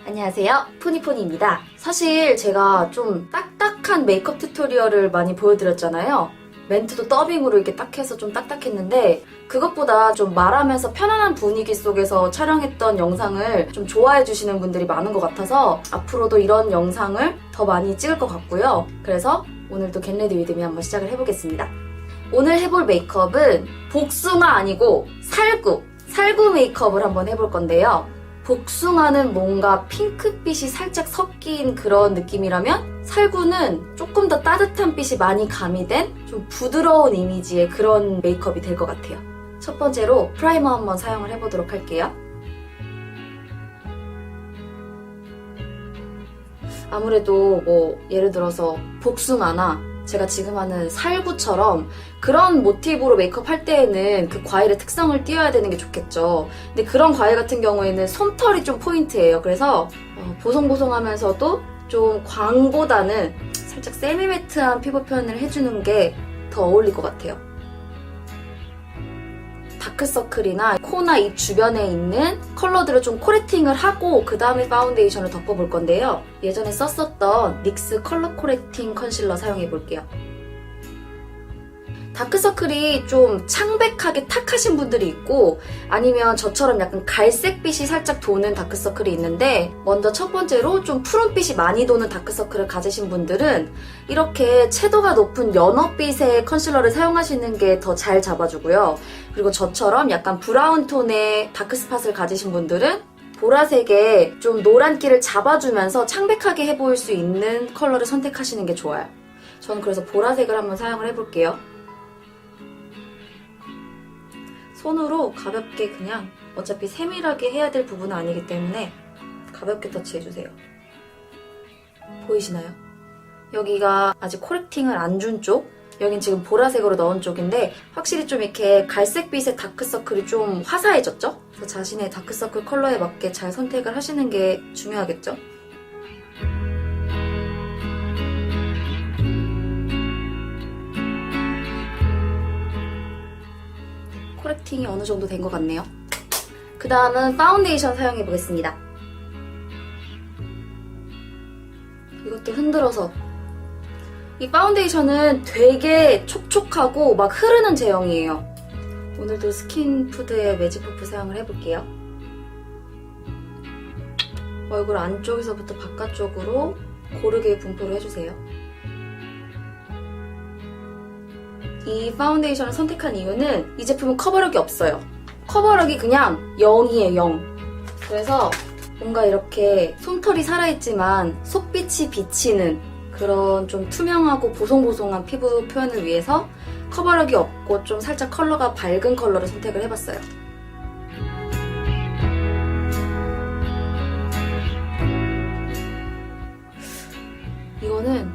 안녕하세요, 푸니푸니입니다. 사실 제가 좀 딱딱한 메이크업 튜토리얼을 많이 보여드렸잖아요. 멘트도 더빙으로 이렇게 딱 해서 좀 딱딱했는데 그것보다 좀 말하면서 편안한 분위기 속에서 촬영했던 영상을 좀 좋아해 주시는 분들이 많은 것 같아서 앞으로도 이런 영상을 더 많이 찍을 것 같고요. 그래서 오늘도 겟레디 위드미 한번 시작을 해보겠습니다. 오늘 해볼 메이크업은 복숭아 아니고 살구 메이크업을 한번 해볼 건데요. 복숭아는 뭔가 핑크빛이 살짝 섞인 그런 느낌이라면 살구는 조금 더 따뜻한 빛이 많이 가미된 좀 부드러운 이미지의 그런 메이크업이 될 것 같아요. 첫 번째로 프라이머 한번 사용을 해보도록 할게요. 아무래도 예를 들어서 복숭아나 제가 지금 하는 살구처럼 그런 모티브로 메이크업 할 때에는 그 과일의 특성을 띄워야 되는 게 좋겠죠. 근데 그런 과일 같은 경우에는 솜털이 좀 포인트예요. 그래서 보송보송하면서도 좀 광보다는 살짝 세미매트한 피부 표현을 해주는 게 더 어울릴 것 같아요. 다크서클이나 코나 입 주변에 있는 컬러들을 좀 코레팅을 하고 그 다음에 파운데이션을 덮어볼 건데요. 예전에 썼었던 닉스 컬러 코렉팅 컨실러 사용해볼게요. 다크서클이 좀 창백하게 탁하신 분들이 있고 아니면 저처럼 약간 갈색빛이 살짝 도는 다크서클이 있는데 먼저 첫 번째로 좀 푸른빛이 많이 도는 다크서클을 가지신 분들은 이렇게 채도가 높은 연어빛의 컨실러를 사용하시는 게 더 잘 잡아주고요. 그리고 저처럼 약간 브라운 톤의 다크스팟을 가지신 분들은 보라색에 좀 노란기를 잡아주면서 창백하게 해보일 수 있는 컬러를 선택하시는 게 좋아요. 저는 그래서 보라색을 한번 사용을 해볼게요. 손으로 가볍게 그냥 어차피 세밀하게 해야 될 부분은 아니기 때문에 가볍게 터치해주세요. 보이시나요? 여기가 아직 코렉팅을 안 준 쪽, 여긴 지금 보라색으로 넣은 쪽인데 확실히 좀 이렇게 갈색빛의 다크서클이 좀 화사해졌죠? 그래서 자신의 다크서클 컬러에 맞게 잘 선택을 하시는 게 중요하겠죠? 코렉팅이 어느 정도 된 것 같네요. 그 다음은 파운데이션 사용해 보겠습니다. 이것도 흔들어서. 이 파운데이션은 되게 촉촉하고 막 흐르는 제형이에요. 오늘도 스킨푸드의 매직 퍼프 사용을 해볼게요. 얼굴 안쪽에서부터 바깥쪽으로 고르게 분포를 해주세요. 이 파운데이션을 선택한 이유는 이 제품은 커버력이 없어요. 커버력이 그냥 0이에요, 0. 그래서 뭔가 이렇게 솜털이 살아있지만 속빛이 비치는 그런 좀 투명하고 보송보송한 피부 표현을 위해서 커버력이 없고 좀 살짝 컬러가 밝은 컬러를 선택을 해봤어요. 이거는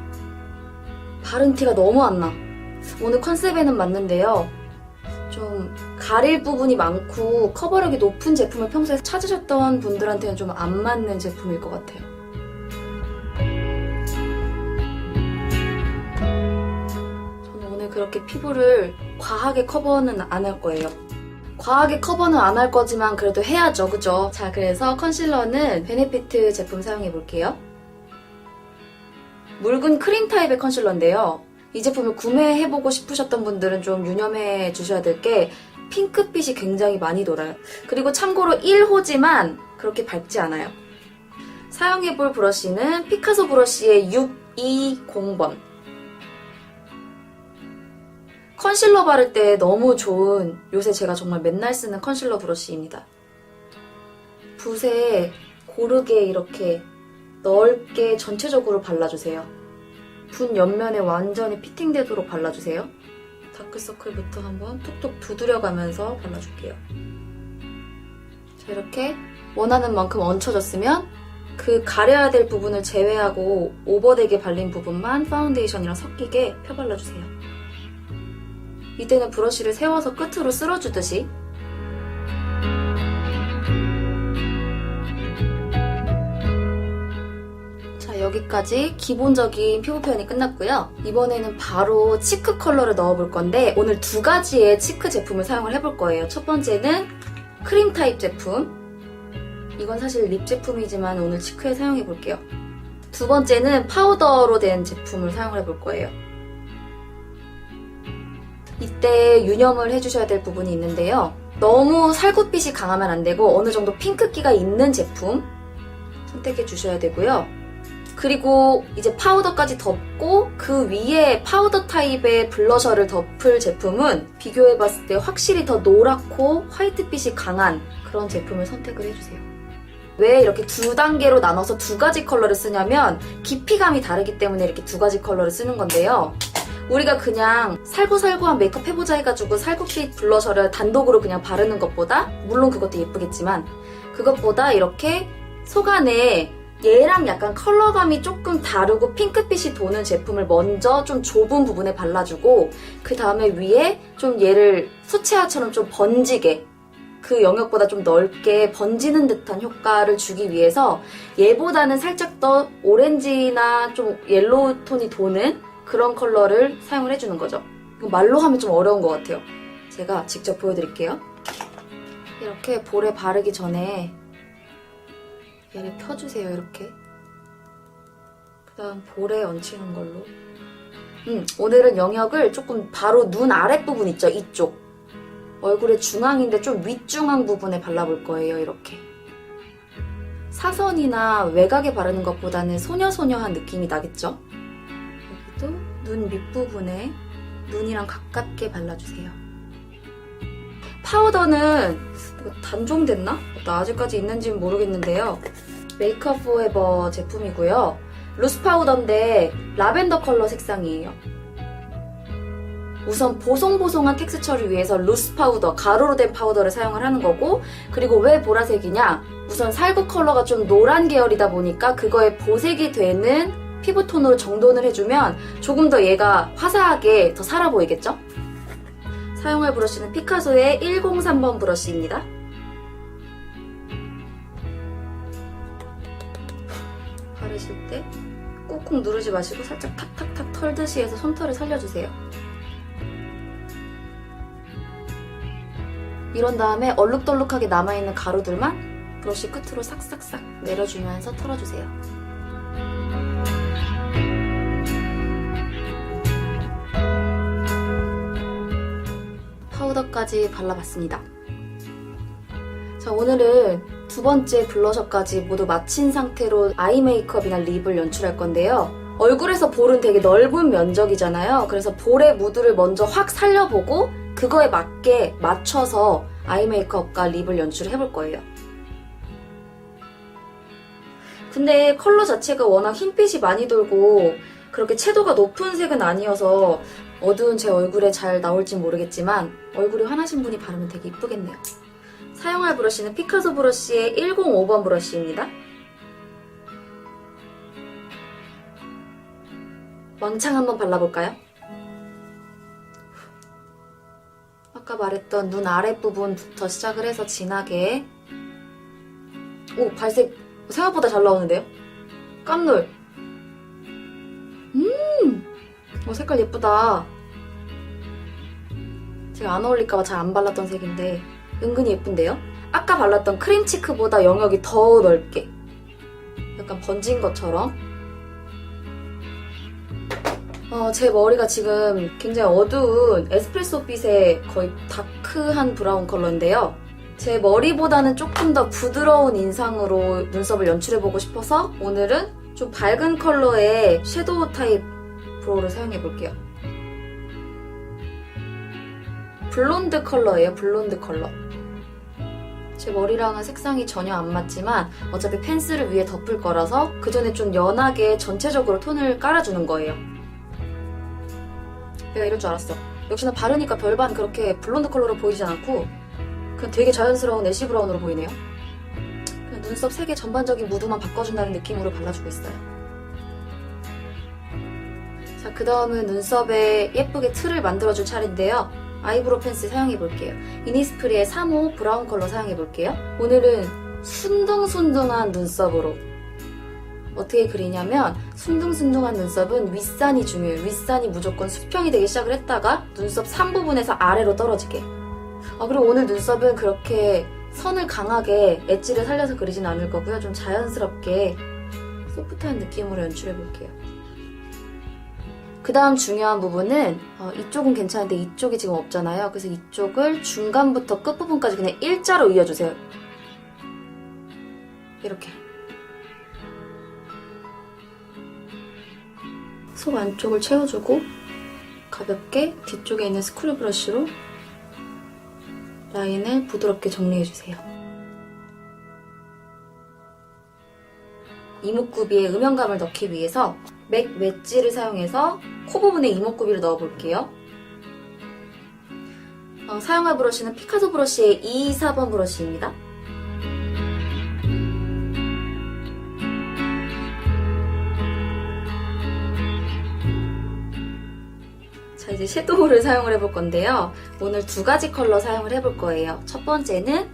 바른 티가 너무 안 나. 오늘 컨셉에는 맞는데요. 좀 가릴 부분이 많고 커버력이 높은 제품을 평소에 찾으셨던 분들한테는 좀 안 맞는 제품일 것 같아요. 저는 오늘 그렇게 피부를 과하게 커버는 안 할 거예요. 과하게 커버는 안 할 거지만 그래도 해야죠, 그죠? 자, 그래서 컨실러는 베네피트 제품 사용해 볼게요. 묽은 크림 타입의 컨실러인데요. 이 제품을 구매해보고 싶으셨던 분들은 좀 유념해 주셔야 될 게 핑크빛이 굉장히 많이 돌아요. 그리고 참고로 1호지만 그렇게 밝지 않아요. 사용해볼 브러쉬는 피카소 브러쉬의 620번. 컨실러 바를 때 너무 좋은 요새 제가 정말 맨날 쓰는 컨실러 브러쉬입니다. 붓에 고르게 이렇게 넓게 전체적으로 발라주세요. 붓 옆면에 완전히 피팅되도록 발라주세요. 다크서클부터 한번 톡톡 두드려가면서 발라줄게요. 자, 이렇게 원하는 만큼 얹혀졌으면 그 가려야 될 부분을 제외하고 오버되게 발린 부분만 파운데이션이랑 섞이게 펴발라주세요. 이때는 브러쉬를 세워서 끝으로 쓸어주듯이 여기까지 기본적인 피부 표현이 끝났고요. 이번에는 바로 치크 컬러를 넣어볼 건데 오늘 두 가지의 치크 제품을 사용을 해볼 거예요. 첫 번째는 크림 타입 제품. 이건 사실 립 제품이지만 오늘 치크에 사용해 볼게요. 두 번째는 파우더로 된 제품을 사용을 해볼 거예요. 이때 유념을 해주셔야 될 부분이 있는데요. 너무 살구빛이 강하면 안 되고 어느 정도 핑크기가 있는 제품 선택해 주셔야 되고요. 그리고 이제 파우더까지 덮고 그 위에 파우더 타입의 블러셔를 덮을 제품은 비교해봤을 때 확실히 더 노랗고 화이트빛이 강한 그런 제품을 선택을 해주세요. 왜 이렇게 두 단계로 나눠서 두 가지 컬러를 쓰냐면 깊이감이 다르기 때문에 이렇게 두 가지 컬러를 쓰는 건데요. 우리가 그냥 살구살구한 메이크업 해보자 해가지고 살구빛 블러셔를 단독으로 그냥 바르는 것보다, 물론 그것도 예쁘겠지만 그것보다 이렇게 속 안에 얘랑 약간 컬러감이 조금 다르고 핑크빛이 도는 제품을 먼저 좀 좁은 부분에 발라주고 그 다음에 위에 좀 얘를 수채화처럼 좀 번지게, 그 영역보다 좀 넓게 번지는 듯한 효과를 주기 위해서 얘보다는 살짝 더 오렌지나 좀 옐로우 톤이 도는 그런 컬러를 사용을 해주는 거죠. 이거 말로 하면 좀 어려운 것 같아요. 제가 직접 보여드릴게요. 이렇게 볼에 바르기 전에 얘를 펴주세요. 이렇게. 그 다음 볼에 얹히는 걸로. 오늘은 영역을 조금 바로 눈 아랫부분 있죠? 이쪽. 얼굴의 중앙인데 좀 윗중앙 부분에 발라볼 거예요. 이렇게. 사선이나 외곽에 바르는 것보다는 소녀소녀한 느낌이 나겠죠? 여기도 눈 밑부분에 눈이랑 가깝게 발라주세요. 파우더는 단종됐나? 나 아직까지 있는지는 모르겠는데요. 메이크업 포에버 제품이고요. 루스 파우더인데 라벤더 컬러 색상이에요. 우선 보송보송한 텍스처를 위해서 루스 파우더, 가루로 된 파우더를 사용을 하는 거고, 그리고 왜 보라색이냐? 우선 살구 컬러가 좀 노란 계열이다 보니까 그거에 보색이 되는 피부톤으로 정돈을 해주면 조금 더 얘가 화사하게 더 살아 보이겠죠? 사용할 브러쉬는 피카소의 103번 브러쉬입니다. 바르실 때 꾹꾹 누르지 마시고 살짝 탁탁탁 털듯이 해서 솜털을 살려주세요. 이런 다음에 얼룩덜룩하게 남아있는 가루들만 브러쉬 끝으로 싹싹싹 내려주면서 털어주세요. 파우더까지 발라봤습니다. 자, 오늘은 두 번째 블러셔까지 모두 마친 상태로 아이 메이크업이나 립을 연출할 건데요. 얼굴에서 볼은 되게 넓은 면적이잖아요. 그래서 볼의 무드를 먼저 확 살려보고 그거에 맞게 맞춰서 아이 메이크업과 립을 연출해볼 거예요. 근데 컬러 자체가 워낙 흰빛이 많이 돌고 그렇게 채도가 높은 색은 아니어서 어두운 제 얼굴에 잘 나올진 모르겠지만 얼굴이 환하신 분이 바르면 되게 이쁘겠네요. 사용할 브러쉬는 피카소 브러쉬의 105번 브러쉬입니다. 왕창 한번 발라볼까요? 아까 말했던 눈 아랫부분부터 시작을 해서 진하게. 오, 발색 생각보다 잘 나오는데요? 깜놀. 색깔 예쁘다. 제가 안 어울릴까봐 잘 안 발랐던 색인데 은근히 예쁜데요? 아까 발랐던 크림 치크보다 영역이 더 넓게 약간 번진 것처럼. 제 머리가 지금 굉장히 어두운 에스프레소빛의 거의 다크한 브라운 컬러인데요. 제 머리보다는 조금 더 부드러운 인상으로 눈썹을 연출해보고 싶어서 오늘은 좀 밝은 컬러의 섀도우 타입 브로우를 사용해볼게요. 블론드 컬러예요. 블론드 컬러. 제 머리랑은 색상이 전혀 안 맞지만 어차피 펜슬을 위에 덮을 거라서 그 전에 좀 연하게 전체적으로 톤을 깔아주는 거예요. 내가 이럴 줄 알았어. 역시나 바르니까 별반 그렇게 블론드 컬러로 보이진 않고 그냥 되게 자연스러운 애쉬 브라운으로 보이네요. 그냥 눈썹 색의 전반적인 무드만 바꿔준다는 느낌으로 발라주고 있어요. 자, 그 다음은 눈썹에 예쁘게 틀을 만들어줄 차례인데요. 아이브로우 펜슬 사용해볼게요. 이니스프리의 3호 브라운 컬러 사용해볼게요. 오늘은 순둥순둥한 눈썹으로. 어떻게 그리냐면 순둥순둥한 눈썹은 윗산이 중요해요. 윗산이 무조건 수평이 되기 시작을 했다가 눈썹 3부분에서 아래로 떨어지게. 그리고 오늘 눈썹은 그렇게 선을 강하게 엣지를 살려서 그리진 않을 거고요. 좀 자연스럽게 소프트한 느낌으로 연출해 볼게요. 그 다음 중요한 부분은 이쪽은 괜찮은데 이쪽이 지금 없잖아요. 그래서 이쪽을 중간부터 끝부분까지 그냥 일자로 이어주세요. 이렇게. 속 안쪽을 채워주고 가볍게 뒤쪽에 있는 스크류 브러쉬로 라인을 부드럽게 정리해주세요. 이목구비에 음영감을 넣기 위해서 맥 웨지를 사용해서 코 부분에 이목구비를 넣어볼게요. 사용할 브러쉬는 피카소 브러쉬의 224번 브러쉬입니다. 자, 이제 섀도우를 사용을 해볼 건데요. 오늘 두 가지 컬러 사용을 해볼 거예요. 첫 번째는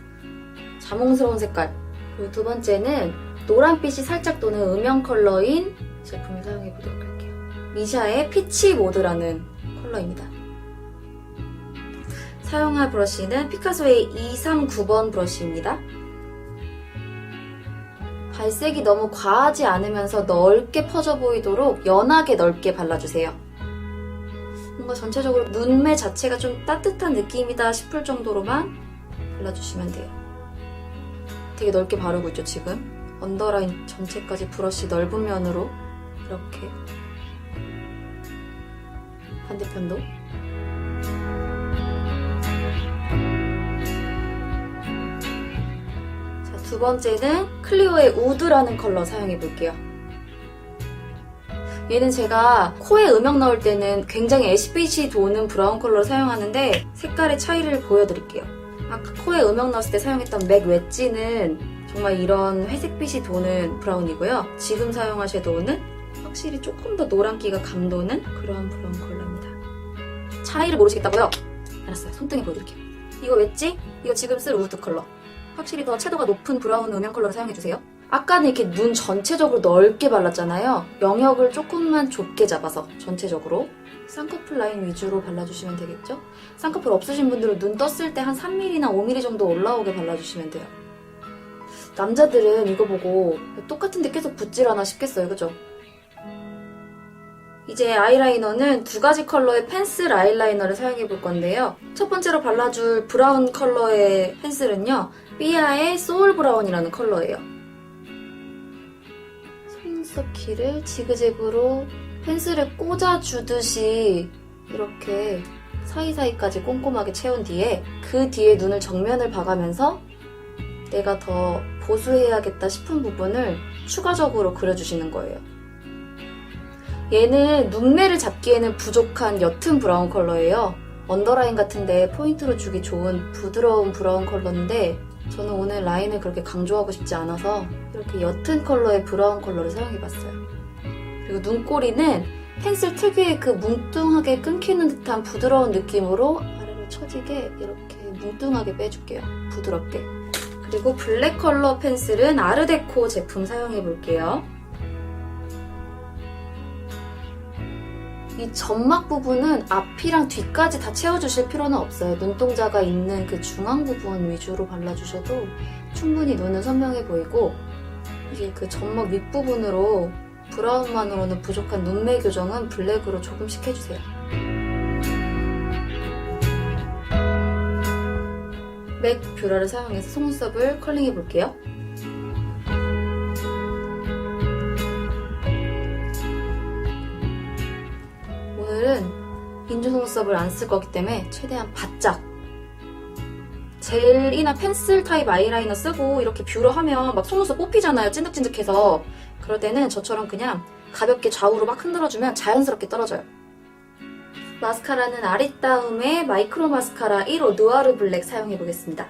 자몽스러운 색깔, 그리고 두 번째는 노란빛이 살짝 도는 음영 컬러인 제품을 사용해 보도록 할게요. 미샤의 피치 모드라는 컬러입니다. 사용할 브러쉬는 피카소의 239번 브러쉬입니다. 발색이 너무 과하지 않으면서 넓게 퍼져 보이도록 연하게 넓게 발라주세요. 뭔가 전체적으로 눈매 자체가 좀 따뜻한 느낌이다 싶을 정도로만 발라주시면 돼요. 되게 넓게 바르고 있죠, 지금? 언더라인 전체까지 브러쉬 넓은 면으로 이렇게. 반대편도. 자, 두 번째는 클리오의 우드라는 컬러 사용해 볼게요. 얘는 제가 코에 음영 넣을 때는 굉장히 애쉬빛이 도는 브라운 컬러를 사용하는데 색깔의 차이를 보여드릴게요. 아까 코에 음영 넣었을 때 사용했던 맥 웨지는 정말 이런 회색빛이 도는 브라운이고요. 지금 사용할 섀도우는 확실히 조금 더 노란기가 감도는 그런 브라운 컬러입니다. 차이를 모르시겠다고요? 알았어요. 손등에 보여드릴게요. 이거 웨지? 이거 지금 쓸 우드 컬러. 확실히 더 채도가 높은 브라운 음영 컬러를 사용해주세요. 아까는 이렇게 눈 전체적으로 넓게 발랐잖아요. 영역을 조금만 좁게 잡아서 전체적으로 쌍꺼풀 라인 위주로 발라주시면 되겠죠? 쌍꺼풀 없으신 분들은 눈 떴을 때 한 3mm나 5mm 정도 올라오게 발라주시면 돼요. 남자들은 이거 보고 똑같은데 계속 붓질 않아 싶겠어요, 그죠? 이제 아이라이너는 두 가지 컬러의 펜슬 아이라이너를 사용해 볼 건데요. 첫 번째로 발라줄 브라운 컬러의 펜슬은요, 삐아의 소울 브라운이라는 컬러예요. 속눈썹 길을 지그재그로 펜슬을 꽂아주듯이 이렇게 사이사이까지 꼼꼼하게 채운 뒤에 그 뒤에 눈을 정면을 봐가면서 내가 더 보수해야겠다 싶은 부분을 추가적으로 그려주시는 거예요. 얘는 눈매를 잡기에는 부족한 옅은 브라운 컬러예요. 언더라인 같은데 포인트로 주기 좋은 부드러운 브라운 컬러인데 저는 오늘 라인을 그렇게 강조하고 싶지 않아서 이렇게 옅은 컬러의 브라운 컬러를 사용해봤어요. 그리고 눈꼬리는 펜슬 특유의 그 뭉뚱하게 끊기는 듯한 부드러운 느낌으로 아래로 처지게 이렇게 뭉뚱하게 빼줄게요. 부드럽게. 그리고 블랙 컬러 펜슬은 아르데코 제품 사용해볼게요. 이 점막 부분은 앞이랑 뒤까지 다 채워주실 필요는 없어요. 눈동자가 있는 그 중앙 부분 위주로 발라주셔도 충분히 눈은 선명해 보이고 이게 그 점막 윗부분으로 브라운만으로는 부족한 눈매 교정은 블랙으로 조금씩 해주세요. 맥 뷰러를 사용해서 속눈썹을 컬링해 볼게요. 오늘은 인조 속눈썹을 안 쓸 거기 때문에 최대한 바짝 젤이나 펜슬 타입 아이라이너 쓰고 이렇게 뷰러 하면 막 속눈썹 뽑히잖아요. 찐득찐득해서. 그럴 때는 저처럼 그냥 가볍게 좌우로 막 흔들어주면 자연스럽게 떨어져요. 마스카라는 아리따움의 마이크로 마스카라 1호 누아르 블랙 사용해보겠습니다.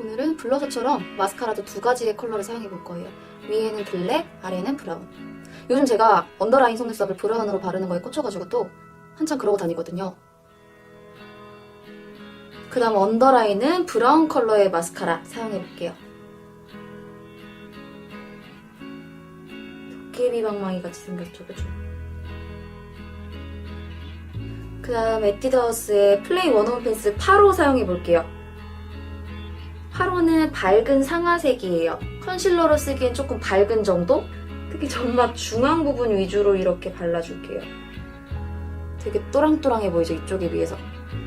오늘은 블러셔처럼 마스카라도 두 가지의 컬러를 사용해볼 거예요. 위에는 블랙, 아래는 브라운. 요즘 제가 언더라인 속눈썹을 브라운으로 바르는 거에 꽂혀가지고 또 한참 그러고 다니거든요. 그 다음 언더라인은 브라운 컬러의 마스카라 사용해볼게요. 도깨비 방망이 같이 생겼죠, 그죠? 그 그 다음 에뛰드하우스의 플레이 원홈 펜슬 8호 사용해볼게요. 8호는 밝은 상아색이에요. 컨실러로 쓰기엔 조금 밝은 정도? 특히 점막 중앙 부분 위주로 이렇게 발라줄게요. 되게 또랑또랑해 보이죠? 이쪽에 비해서.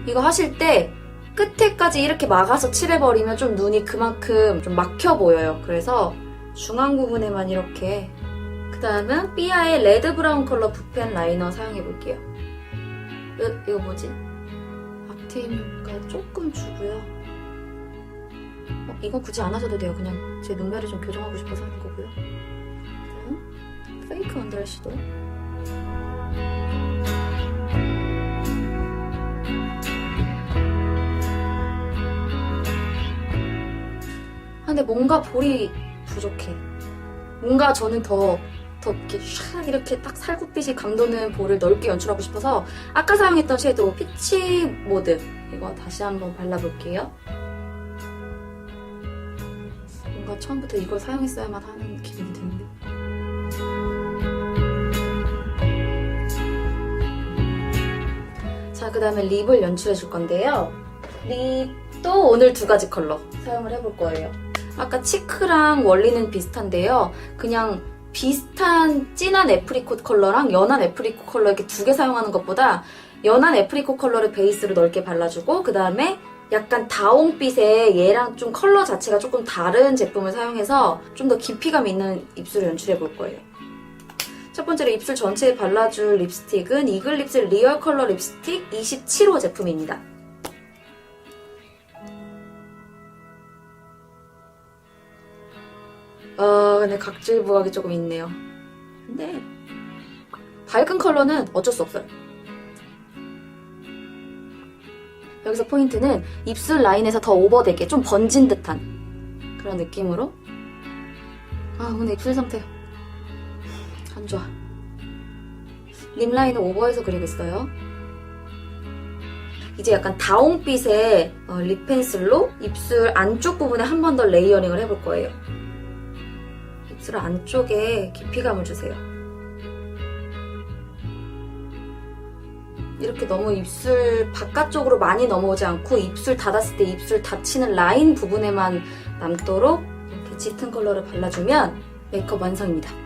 이거 하실 때 끝에까지 이렇게 막아서 칠해버리면 좀 눈이 그만큼 좀 막혀 보여요. 그래서 중앙 부분에만 이렇게. 그 다음은 삐아의 레드 브라운 컬러 붓펜 라이너 사용해볼게요. 이거 뭐지? 앞트임 효과 조금 주고요. 이건 굳이 안 하셔도 돼요. 그냥 제 눈매를 좀 교정하고 싶어서 하는 거고요. 그다음 페이크 언더아이 섀도우. 근데 뭔가 볼이 부족해. 뭔가 저는 더 이렇게 샥 이렇게 딱 살구빛이 감도는 볼을 넓게 연출하고 싶어서 아까 사용했던 섀도우 피치 모드 이거 다시 한번 발라볼게요. 뭔가 처음부터 이걸 사용했어야만 하는 기분이 드는데. 자, 그 다음에 립을 연출해 줄 건데요. 립도 오늘 2가지 컬러 사용을 해볼 거예요. 아까 치크랑 원리는 비슷한데요. 그냥 비슷한 진한 애프리콧 컬러랑 연한 애프리콧 컬러 이렇게 2개 사용하는 것보다 연한 애프리콧 컬러를 베이스로 넓게 발라주고 그 다음에 약간 다홍빛의 얘랑 좀 컬러 자체가 조금 다른 제품을 사용해서 좀 더 깊이감 있는 입술을 연출해 볼 거예요. 첫 번째로 입술 전체에 발라줄 립스틱은 이글립스 리얼 컬러 립스틱 27호 제품입니다. 근데 각질 부각이 조금 있네요. 근데 밝은 컬러는 어쩔 수 없어요. 여기서 포인트는 입술 라인에서 더 오버되게 좀 번진 듯한 그런 느낌으로. 근데 입술 상태 안 좋아. 립 라인을 오버해서 그리겠어요. 이제 약간 다홍빛의 립 펜슬로 입술 안쪽 부분에 한 번 더 레이어링을 해볼 거예요. 입술 안쪽에 깊이감을 주세요. 이렇게 너무 입술 바깥쪽으로 많이 넘어오지 않고 입술 닫았을 때 입술 닫히는 라인 부분에만 남도록 이렇게 짙은 컬러를 발라주면 메이크업 완성입니다.